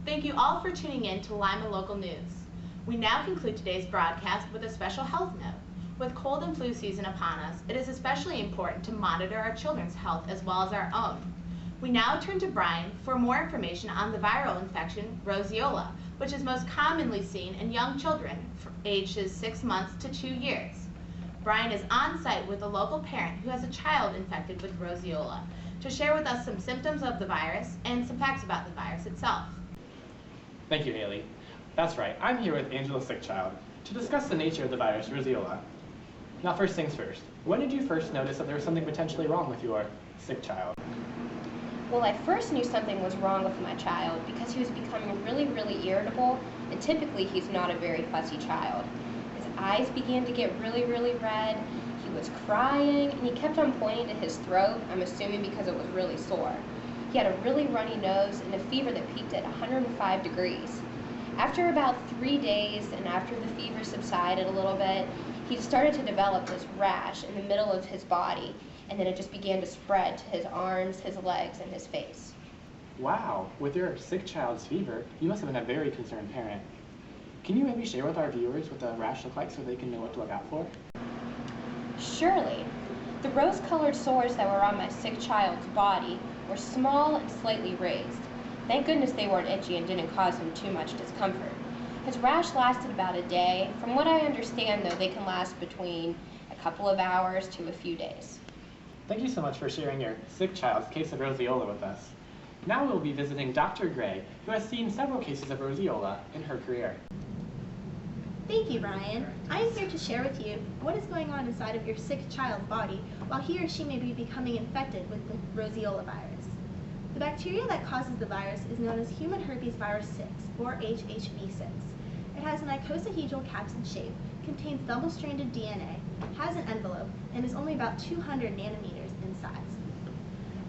Thank you all for tuning in to Lima Local News. We now conclude today's broadcast with a special health note. With cold and flu season upon us, it is especially important to monitor our children's health as well as our own. We now turn to Brian for more information on the viral infection, Roseola, which is most commonly seen in young children ages 6 months to 2 years. Brian is on site with a local parent who has a child infected with Roseola to share with us some symptoms of the virus and some facts about the virus itself. Thank you, Haley. That's right, I'm here with Angela's sick child to discuss the nature of the virus Roseola. Now first things first, when did you first notice that there was something potentially wrong with your sick child? Well, I first knew something was wrong with my child because he was becoming really irritable, and typically he's not a very fussy child. His eyes began to get really red, he was crying, and he kept on pointing to his throat, I'm assuming because it was really sore. He had a really runny nose and a fever that peaked at 105 degrees. After about 3 days, and after the fever subsided a little bit, he started to develop this rash in the middle of his body, and then it just began to spread to his arms, his legs, and his face. Wow, with your sick child's fever, you must have been a very concerned parent. Can you maybe share with our viewers what the rash looked like so they can know what to look out for? Surely. The rose-colored sores that were on my sick child's body were small and slightly raised. Thank goodness they weren't itchy and didn't cause him too much discomfort. His rash lasted about a day. From what I understand, though, they can last between a couple of hours to a few days. Thank you so much for sharing your sick child's case of Roseola with us. Now we'll be visiting Dr. Gray, who has seen several cases of Roseola in her career. Thank you, Brian. I am here to share with you what is going on inside of your sick child's body while he or she may be becoming infected with the Roseola virus. The bacteria that causes the virus is known as human herpes virus 6, or HHV6. It has an icosahedral capsid shape, contains double-stranded DNA, has an envelope, and is only about 200 nanometers in size.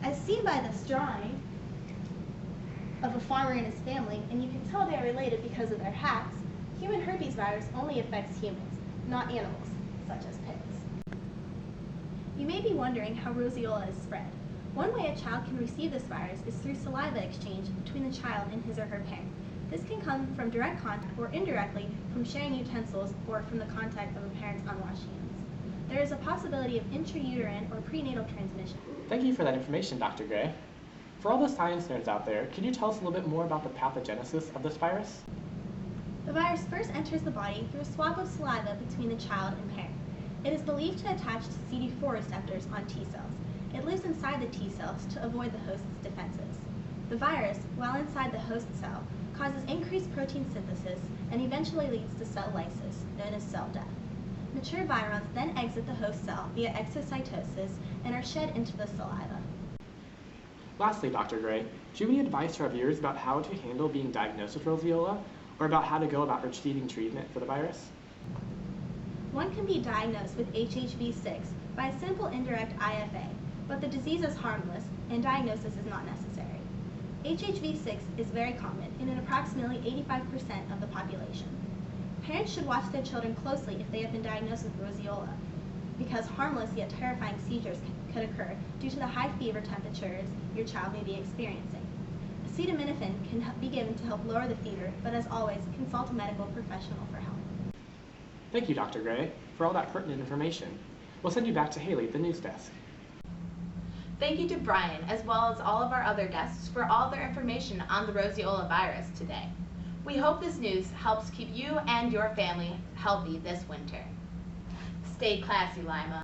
As seen by this drawing of a farmer and his family, and you can tell they are related because of their hats, human herpes virus only affects humans, not animals, such as pigs. You may be wondering how Roseola is spread. One way a child can receive this virus is through saliva exchange between the child and his or her parent. This can come from direct contact or indirectly from sharing utensils or from the contact of a parent's unwashed hands. There is a possibility of intrauterine or prenatal transmission. Thank you for that information, Dr. Gray. For all the science nerds out there, can you tell us a little bit more about the pathogenesis of this virus? The virus first enters the body through a swab of saliva between the child and parent. It is believed to attach to CD4 receptors on T cells. It lives inside the T cells to avoid the host's defenses. The virus, while inside the host cell, causes increased protein synthesis and eventually leads to cell lysis, known as cell death. Mature virions then exit the host cell via exocytosis and are shed into the saliva. Lastly, Dr. Gray, do you have any advice to our viewers about how to handle being diagnosed with Roseola, or about how to go about receiving treatment for the virus? One can be diagnosed with HHV6 by a simple indirect IFA, but the disease is harmless and diagnosis is not necessary. HHV6 is very common in approximately 85% of the population. Parents should watch their children closely if they have been diagnosed with Roseola, because harmless yet terrifying seizures could occur due to the high fever temperatures your child may be experiencing. Acetaminophen can be given to help lower the fever, but as always, consult a medical professional for help. Thank you, Dr. Gray, for all that pertinent information. We'll send you back to Haley at the news desk. Thank you to Brian, as well as all of our other guests, for all their information on the Roseola virus today. We hope this news helps keep you and your family healthy this winter. Stay classy, Lima.